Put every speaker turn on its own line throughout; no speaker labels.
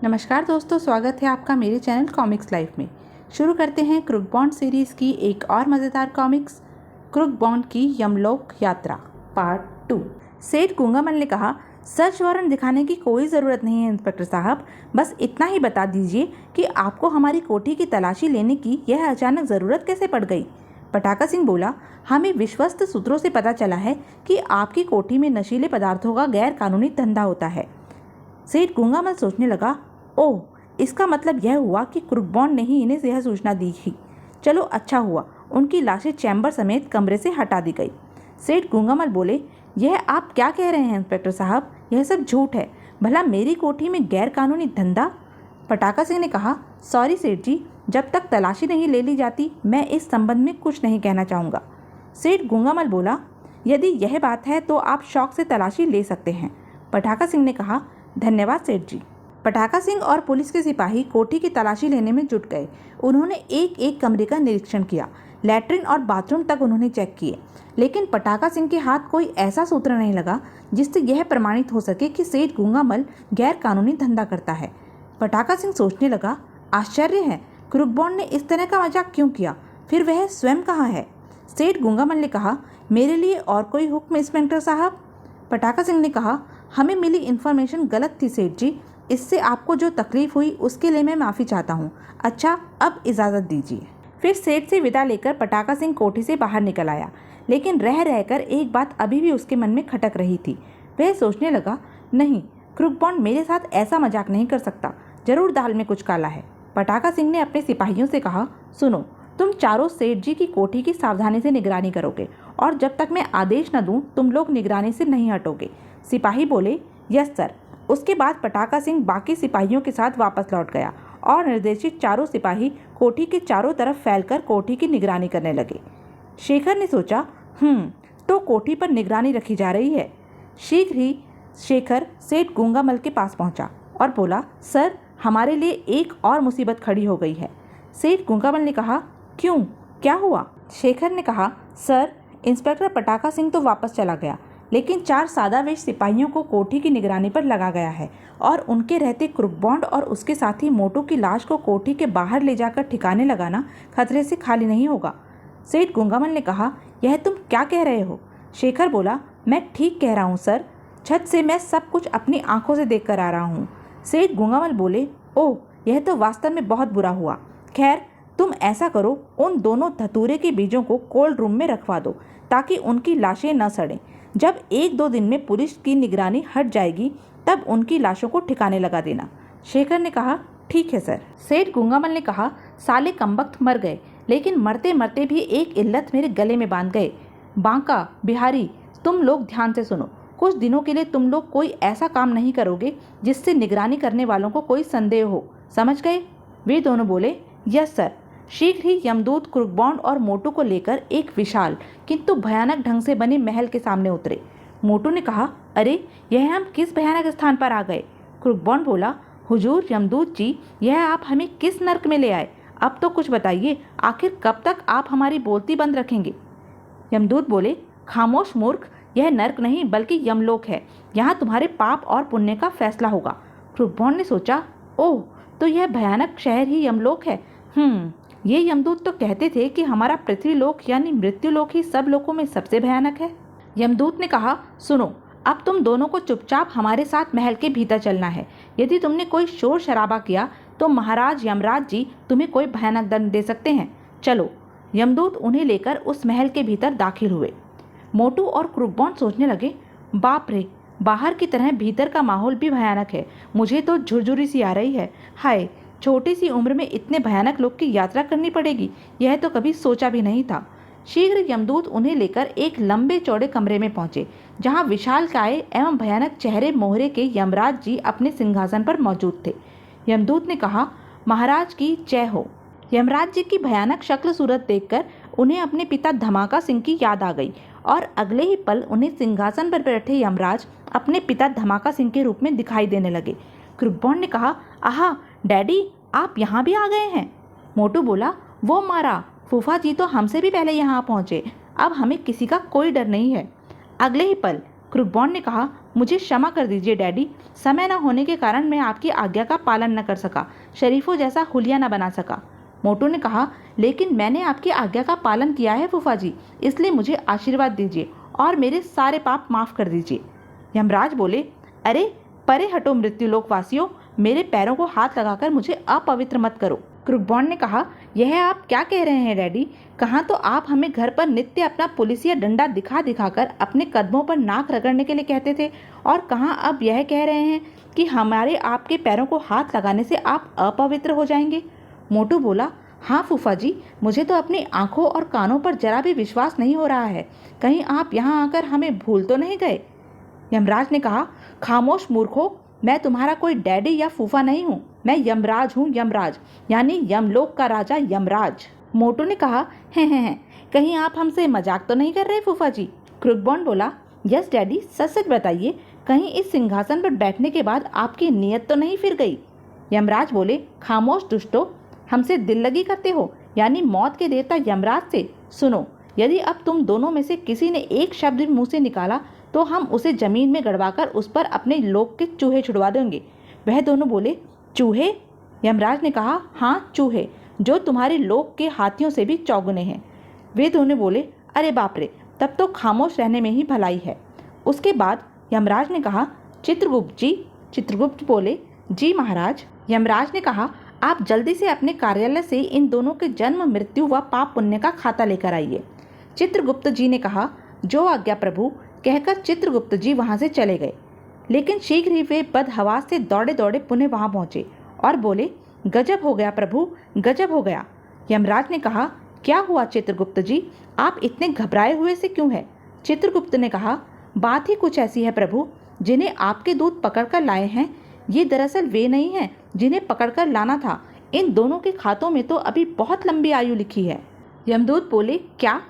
नमस्कार दोस्तों, स्वागत है आपका मेरे चैनल कॉमिक्स लाइफ में। शुरू करते हैं क्रूक बॉन्ड सीरीज़ की एक और मज़ेदार कॉमिक्स, क्रूक बॉन्ड की यमलोक यात्रा पार्ट 2। सेठ गूंगामल ने कहा, सर्च वारंट दिखाने की कोई ज़रूरत नहीं है इंस्पेक्टर साहब, बस इतना ही बता दीजिए कि आपको हमारी कोठी की तलाशी लेने की यह अचानक ज़रूरत कैसे पड़ गई। पटाखा सिंह बोला, हमें विश्वस्त सूत्रों से पता चला है कि आपकी कोठी में नशीले पदार्थों का गैर कानूनी धंधा होता है। सेठ गूंगामल सोचने लगा, ओह, इसका मतलब यह हुआ कि क्रूक बॉन्ड ने ही इन्हें यह सूचना दी थी। चलो अच्छा हुआ, उनकी लाशें चैम्बर समेत कमरे से हटा दी गई। सेठ गूंगामल बोले, यह आप क्या कह रहे हैं इंस्पेक्टर साहब, यह सब झूठ है। भला मेरी कोठी में गैर कानूनी धंधा? पटाखा सिंह ने कहा, सॉरी सेठ जी, जब तक तलाशी नहीं ले ली जाती मैं इस संबंध में कुछ नहीं कहना चाहूँगा। सेठ गूंगामल बोला, यदि यह बात है तो आप शौक से तलाशी ले सकते हैं। पटाखा सिंह ने कहा, धन्यवाद सेठ जी। पटाखा सिंह और पुलिस के सिपाही कोठी की तलाशी लेने में जुट गए। उन्होंने एक एक कमरे का निरीक्षण किया, लैट्रिन और बाथरूम तक उन्होंने चेक किए, लेकिन पटाखा सिंह के हाथ कोई ऐसा सूत्र नहीं लगा जिससे यह प्रमाणित हो सके कि सेठ गूंगामल गैर कानूनी धंधा करता है। पटाखा सिंह सोचने लगा, आश्चर्य है, क्रूक बॉन्ड ने इस तरह का मजाक क्यों किया? फिर वह स्वयं कहाँ है? सेठ गूंगामल ने कहा, मेरे लिए और कोई हुक्म इंस्पेक्टर साहब? पटाखा सिंह ने कहा, हमें मिली इन्फॉर्मेशन गलत थी सेठ जी, इससे आपको जो तकलीफ हुई उसके लिए मैं माफ़ी चाहता हूँ। अच्छा, अब इजाज़त दीजिए। फिर सेठ से विदा लेकर पटाखा सिंह कोठी से बाहर निकल आया, लेकिन रह रहकर एक बात अभी भी उसके मन में खटक रही थी। वह सोचने लगा, नहीं, क्रूक बॉन्ड मेरे साथ ऐसा मजाक नहीं कर सकता, जरूर दाल में कुछ काला है। पटाखा सिंह ने अपने सिपाहियों से कहा, सुनो, तुम चारों सेठ जी की कोठी की सावधानी से निगरानी करोगे और जब तक मैं आदेश न दूं तुम लोग निगरानी से नहीं हटोगे। सिपाही बोले, यस सर। उसके बाद पटाखा सिंह बाकी सिपाहियों के साथ वापस लौट गया और निर्देशित चारों सिपाही कोठी के चारों तरफ फैलकर कोठी की निगरानी करने लगे। शेखर ने सोचा, तो कोठी पर निगरानी रखी जा रही है। शीघ्र ही शेखर सेठ गूंगामल के पास पहुंचा और बोला, सर, हमारे लिए एक और मुसीबत खड़ी हो गई है। सेठ गूंगामल ने कहा, क्यों, क्या हुआ? शेखर ने कहा, सर, इंस्पेक्टर पटाखा सिंह तो वापस चला गया, लेकिन 4 सादावेश सिपाहियों को कोठी की निगरानी पर लगा गया है और उनके रहते क्रूक बॉन्ड और उसके साथी मोटू की लाश को कोठी के बाहर ले जाकर ठिकाने लगाना खतरे से खाली नहीं होगा। सेठ गूंगामल ने कहा, यह तुम क्या कह रहे हो? शेखर बोला, मैं ठीक कह रहा हूँ सर, छत से मैं सब कुछ अपनी आंखों से देख कर आ रहा हूँ। सेठ गूंगामल बोले, ओह, यह तो वास्तव में बहुत बुरा हुआ। खैर, तुम ऐसा करो, उन दोनों धतूरे के बीजों को कोल्ड रूम में रखवा दो ताकि उनकी लाशें न सड़ें। जब 1-2 दिन में पुलिस की निगरानी हट जाएगी तब उनकी लाशों को ठिकाने लगा देना। शेखर ने कहा, ठीक है सर। सेठ गूंगामल ने कहा, साले कमबख्त मर गए, लेकिन मरते मरते भी एक इल्लत मेरे गले में बांध गए। बांका, बिहारी, तुम लोग ध्यान से सुनो, कुछ दिनों के लिए तुम लोग कोई ऐसा काम नहीं करोगे जिससे निगरानी करने वालों को कोई संदेह हो, समझ गए? वे दोनों बोले, यस सर। शीघ्र ही यमदूत क्रूक बॉन्ड और मोटू को लेकर एक विशाल किंतु भयानक ढंग से बने महल के सामने उतरे। मोटू ने कहा, अरे, यह हम किस भयानक स्थान पर आ गए? क्रूक बॉन्ड बोला, हुजूर यमदूत जी, यह आप हमें किस नर्क में ले आए? अब तो कुछ बताइए, आखिर कब तक आप हमारी बोलती बंद रखेंगे? यमदूत बोले, खामोश मूर्ख, यह नर्क नहीं बल्कि यमलोक है। यहाँ तुम्हारे पाप और पुण्य का फैसला होगा। क्रूक बॉन्ड ने सोचा, ओह, तो यह भयानक शहर ही यमलोक है। ये यमदूत तो कहते थे कि हमारा पृथ्वीलोक यानी मृत्युलोक ही सब लोकों में सबसे भयानक है। यमदूत ने कहा, सुनो, अब तुम दोनों को चुपचाप हमारे साथ महल के भीतर चलना है। यदि तुमने कोई शोर शराबा किया तो महाराज यमराज जी तुम्हें कोई भयानक दंड दे सकते हैं। चलो। यमदूत उन्हें लेकर उस महल के भीतर दाखिल हुए। मोटू और क्रूक बॉन्ड सोचने लगे, बाप रे, बाहर की तरह भीतर का माहौल भी भयानक है। मुझे तो झुरझुरी सी आ रही है। हाय, छोटी सी उम्र में इतने भयानक लोक की यात्रा करनी पड़ेगी, यह तो कभी सोचा भी नहीं था। शीघ्र यमदूत उन्हें लेकर एक लंबे चौड़े कमरे में पहुंचे, जहां विशालकाय एवं भयानक चेहरे मोहरे के यमराज जी अपने सिंहासन पर मौजूद थे। यमदूत ने कहा, महाराज की जय हो। यमराज जी की भयानक शक्ल सूरत देखकर उन्हें अपने पिता धमाका सिंह की याद आ गई और अगले ही पल उन्हें सिंहासन पर बैठे यमराज अपने पिता धमाका सिंह के रूप में दिखाई देने लगे। क्रूक बॉन्ड ने कहा, आहा डैडी, आप यहाँ भी आ गए हैं। मोटू बोला, वो मारा, फूफा जी तो हमसे भी पहले यहाँ पहुँचे, अब हमें किसी का कोई डर नहीं है। अगले ही पल क्रुकबॉन्ड ने कहा, मुझे क्षमा कर दीजिए डैडी, समय न होने के कारण मैं आपकी आज्ञा का पालन न कर सका, शरीफों जैसा हुलिया न बना सका। मोटू ने कहा, लेकिन मैंने आपकी आज्ञा का पालन किया है फूफा जी, इसलिए मुझे आशीर्वाद दीजिए और मेरे सारे पाप माफ कर दीजिए। यमराज बोले, अरे परे हटो मृत्युलोक वासियों, मेरे पैरों को हाथ लगाकर मुझे अपवित्र मत करो। क्रुकबॉन्ड ने कहा, यह आप क्या कह रहे हैं डैडी? कहाँ तो आप हमें घर पर नित्य अपना पुलिसिया डंडा दिखा दिखाकर अपने कदमों पर नाक रगड़ने के लिए कहते थे, और कहाँ अब यह कह रहे हैं कि हमारे आपके पैरों को हाथ लगाने से आप अपवित्र हो जाएंगे। मोटू बोला, हाँ फूफा जी, मुझे तो अपनी आंखों और कानों पर जरा भी विश्वास नहीं हो रहा है, कहीं आप यहाँ आकर हमें भूल तो नहीं गए। यमराज ने कहा, खामोश मूर्खो, मैं तुम्हारा कोई डैडी या फूफा नहीं हूँ, मैं यमराज हूँ, यमराज यानी यमलोक का राजा यमराज। मोटू ने कहा, हैं, कहीं आप हमसे मजाक तो नहीं कर रहे फूफा जी? क्रुकबॉन्ड बोला, यस डैडी, सच सच बताइए, कहीं इस सिंहासन पर बैठने के बाद आपकी नीयत तो नहीं फिर गई? यमराज बोले, खामोश दुष्टो, हमसे दिल लगी करते हो, यानी मौत के देवता यमराज से। सुनो, यदि अब तुम दोनों में से किसी ने एक शब्द मुंह से निकाला तो हम उसे जमीन में गड़वाकर उस पर अपने लोक के चूहे छुड़वा देंगे। वह दोनों बोले, चूहे? यमराज ने कहा, हाँ चूहे, जो तुम्हारे लोक के हाथियों से भी चौगुने हैं। वे दोनों बोले, अरे बाप रे, तब तो खामोश रहने में ही भलाई है। उसके बाद यमराज ने कहा, चित्रगुप्त जी। चित्रगुप्त बोले, जी महाराज। यमराज ने कहा, आप जल्दी से अपने कार्यालय से इन दोनों के जन्म मृत्यु व पाप पुण्य का खाता लेकर आइए। चित्रगुप्त जी ने कहा, जो आज्ञा प्रभु, कहकर चित्रगुप्त जी वहां से चले गए। लेकिन शीघ्र ही वे बदहवास से दौड़े दौड़े पुनः वहां पहुंचे और बोले, गजब हो गया प्रभु, गजब हो गया। यमराज ने कहा, क्या हुआ चित्रगुप्त जी, आप इतने घबराए हुए से क्यों है? चित्रगुप्त ने कहा, बात ही कुछ ऐसी है प्रभु, जिन्हें आपके दूत पकड़कर लाए हैं, ये दरअसल वे नहीं हैं जिन्हें पकड़कर लाना था। इन दोनों के खातों में तो अभी बहुत लंबी आयु लिखी है। यमदूत बोले, क्या?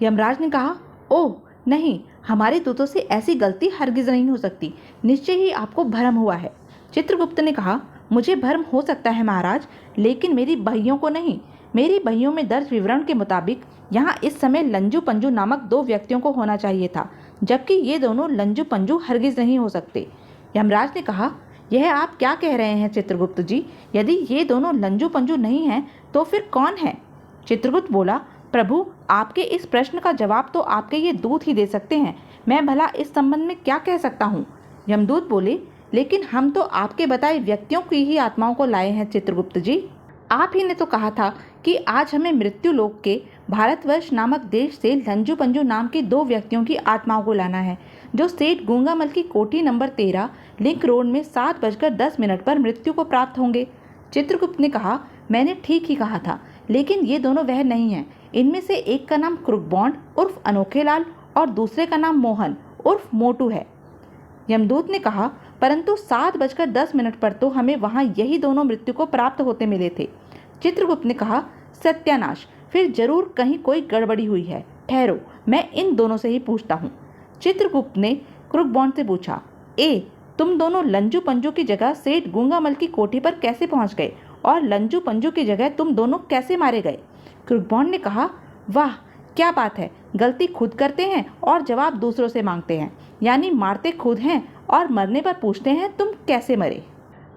यमराज ने कहा, ओह नहीं, हमारे दूतों से ऐसी गलती हरगिज नहीं हो सकती, निश्चय ही आपको भ्रम हुआ है। चित्रगुप्त ने कहा, मुझे भ्रम हो सकता है महाराज, लेकिन मेरी बहियों को नहीं। मेरी बहियों में दर्ज विवरण के मुताबिक यहाँ इस समय लंजू पंजू नामक दो व्यक्तियों को होना चाहिए था, जबकि ये दोनों लंजू पंजू हरगिज नहीं हो सकते। यमराज ने कहा, यह आप क्या कह रहे हैं चित्रगुप्त जी? यदि ये दोनों लंजू पंजू नहीं हैं तो फिर कौन है? चित्रगुप्त बोला, प्रभु, आपके इस प्रश्न का जवाब तो आपके ये दूत ही दे सकते हैं, मैं भला इस संबंध में क्या कह सकता हूँ। यमदूत बोले, लेकिन हम तो आपके बताए व्यक्तियों की ही आत्माओं को लाए हैं चित्रगुप्त जी। आप ही ने तो कहा था कि आज हमें मृत्यु लोक के भारतवर्ष नामक देश से लंजू पंजू नाम के दो व्यक्तियों की आत्माओं को लाना है, जो सेठ गूंगामल की कोठी नंबर 13 लिंक रोड में 7:10 पर मृत्यु को प्राप्त होंगे। चित्रगुप्त ने कहा, मैंने ठीक ही कहा था, लेकिन ये दोनों वह नहीं हैं। इनमें से एक का नाम क्रुकबॉन्ड उर्फ अनोखेलाल और दूसरे का नाम मोहन उर्फ मोटू है। यमदूत ने कहा, परंतु 7:10 पर तो हमें वहाँ यही दोनों मृत्यु को प्राप्त होते मिले थे। चित्रगुप्त ने कहा, सत्यानाश, फिर जरूर कहीं कोई गड़बड़ी हुई है। ठहरो, मैं इन दोनों से ही पूछता हूँ। चित्रगुप्त ने क्रुकबॉन्ड से पूछा, तुम दोनों लंजू पंजू की जगह सेठ गूंगामल की कोठी पर कैसे पहुंच गए और लंजू पंजू की जगह तुम दोनों कैसे मारे गए? क्रुकबॉन्ड ने कहा, वाह क्या बात है, गलती खुद करते हैं और जवाब दूसरों से मांगते हैं, यानी मारते खुद हैं और मरने पर पूछते हैं तुम कैसे मरे।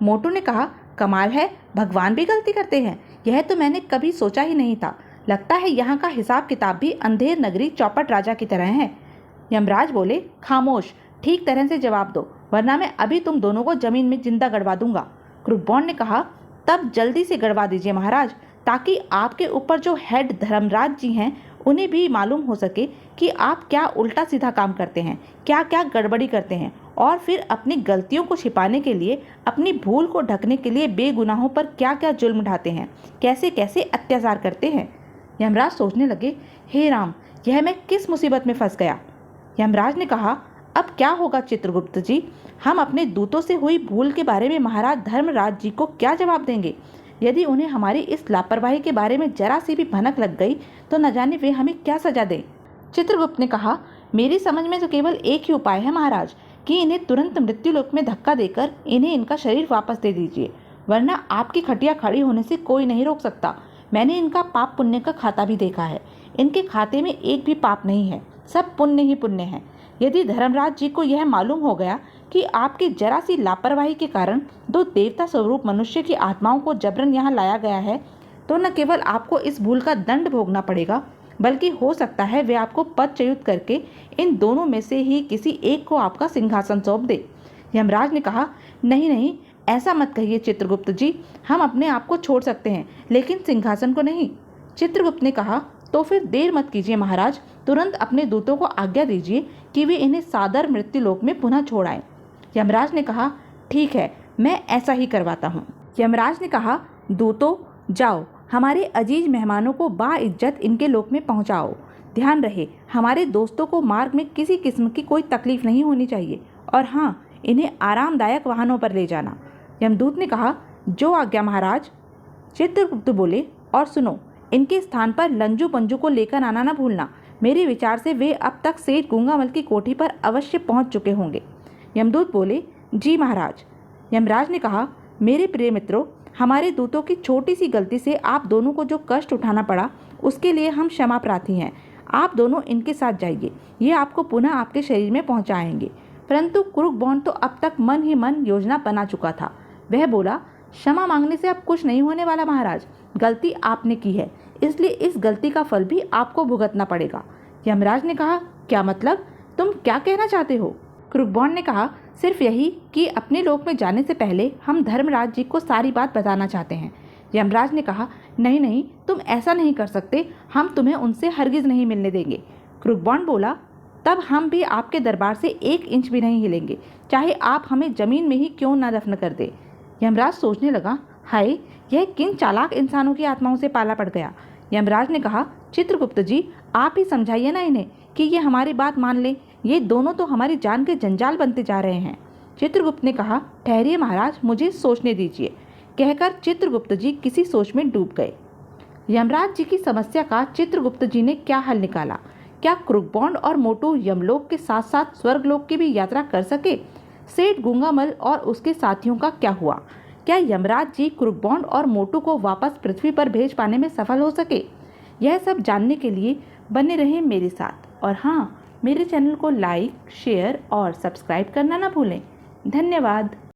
मोटू ने कहा, कमाल है, भगवान भी गलती करते हैं, यह तो मैंने कभी सोचा ही नहीं था। लगता है यहाँ का हिसाब किताब भी अंधेर नगरी चौपट राजा की तरह है। यमराज बोले, खामोश, ठीक तरह से जवाब दो, वरना मैं अभी तुम दोनों को जमीन में जिंदा गड़वा दूंगा। क्रुकबॉन्ड ने कहा, तब जल्दी से गड़वा दीजिए महाराज, ताकि आपके ऊपर जो हेड धर्मराज जी हैं उन्हें भी मालूम हो सके कि आप क्या उल्टा सीधा काम करते हैं, क्या क्या गड़बड़ी करते हैं, और फिर अपनी गलतियों को छिपाने के लिए, अपनी भूल को ढकने के लिए बेगुनाहों पर क्या क्या जुल्म ढाते हैं, कैसे कैसे अत्याचार करते हैं। यमराज सोचने लगे, हे राम, यह मैं किस मुसीबत में फंस गया। यमराज ने कहा, अब क्या होगा चित्रगुप्त जी, हम अपने दूतों से हुई भूल के बारे में महाराज धर्मराज जी को क्या जवाब देंगे? यदि उन्हें हमारी इस लापरवाही के बारे में जरा सी भी भनक लग गई तो न जाने वे हमें क्या सजा दें। चित्रगुप्त ने कहा, मेरी समझ में तो केवल एक ही उपाय है महाराज, कि इन्हें तुरंत मृत्युलोक में धक्का देकर इन्हें इनका शरीर वापस दे दीजिए, वरना आपकी खटिया खड़ी होने से कोई नहीं रोक सकता। मैंने इनका पाप पुण्य का खाता भी देखा है, इनके खाते में एक भी पाप नहीं है, सब पुण्य ही पुण्य है। यदि धर्मराज जी को यह मालूम हो गया कि आपकी जरा सी लापरवाही के कारण 2 देवता स्वरूप मनुष्य की आत्माओं को जबरन यहाँ लाया गया है, तो न केवल आपको इस भूल का दंड भोगना पड़ेगा, बल्कि हो सकता है वे आपको पदच्युत करके इन दोनों में से ही किसी एक को आपका सिंहासन सौंप दे। यमराज ने कहा, नहीं नहीं, ऐसा मत कहिए चित्रगुप्त जी, हम अपने आप को छोड़ सकते हैं, लेकिन सिंहासन को नहीं। चित्रगुप्त ने कहा, तो फिर देर मत कीजिए महाराज, तुरंत अपने दूतों को आज्ञा दीजिए कि वे इन्हें सादर मृत्युलोक में पुनः छोड़ आएं। यमराज ने कहा, ठीक है, मैं ऐसा ही करवाता हूँ। यमराज ने कहा, दूतों जाओ, हमारे अजीज मेहमानों को बाइज्जत इनके लोक में पहुँचाओ। ध्यान रहे, हमारे दोस्तों को मार्ग में किसी किस्म की कोई तकलीफ नहीं होनी चाहिए, और हाँ, इन्हें आरामदायक वाहनों पर ले जाना। यमदूत ने कहा, जो आज्ञा महाराज। चित्रगुप्त बोले, और सुनो, इनके स्थान पर लंजू पंजू को लेकर आना न भूलना। मेरे विचार से वे अब तक सेठ गूंगामल की कोठी पर अवश्य पहुंच चुके होंगे। यमदूत बोले, जी महाराज। यमराज ने कहा, मेरे प्रिय मित्रों, हमारे दूतों की छोटी सी गलती से आप दोनों को जो कष्ट उठाना पड़ा, उसके लिए हम क्षमा प्रार्थी हैं। आप दोनों इनके साथ जाइए, ये आपको पुनः आपके शरीर में पहुंचाएंगे। परंतु क्रुगबॉर्न तो अब तक मन ही मन योजना बना चुका था। वह बोला, क्षमा मांगने से अब कुछ नहीं होने वाला महाराज, गलती आपने की है, इसलिए इस गलती का फल भी आपको भुगतना पड़ेगा। यमराज ने कहा, क्या मतलब, तुम क्या कहना चाहते हो? क्रुगबॉर्न ने कहा, सिर्फ यही कि अपने लोक में जाने से पहले हम धर्मराज जी को सारी बात बताना चाहते हैं। यमराज ने कहा, नहीं नहीं, तुम ऐसा नहीं कर सकते, हम तुम्हें उनसे हरगिज नहीं मिलने देंगे। क्रुगबॉर्न बोला, तब हम भी आपके दरबार से 1 इंच भी नहीं हिलेंगे, चाहे आप हमें जमीन में ही क्यों न दफन कर दे। यमराज सोचने लगा, हाय, यह किन चालाक इंसानों की आत्माओं से पाला पड़ गया। यमराज ने कहा, चित्रगुप्त जी, आप ही समझाइए ना इन्हें कि ये हमारी बात मान ले, ये दोनों तो हमारी जान के जंजाल बनते जा रहे हैं। चित्रगुप्त ने कहा, ठहरिए महाराज, मुझे सोचने दीजिए। कहकर चित्रगुप्त जी किसी सोच में डूब गए। यमराज जी की समस्या का चित्रगुप्त जी ने क्या हल निकाला? क्या क्रुगबॉर्न और मोटू यमलोक के साथ साथ स्वर्गलोक की भी यात्रा कर सके? सेठ गूंगामल और उसके साथियों का क्या हुआ? क्या यमराज जी क्रुगबॉर्न और मोटू को वापस पृथ्वी पर भेज पाने में सफल हो सके? यह सब जानने के लिए बने रहें मेरे साथ, और हाँ, मेरे चैनल को लाइक, शेयर और सब्सक्राइब करना ना भूलें। धन्यवाद।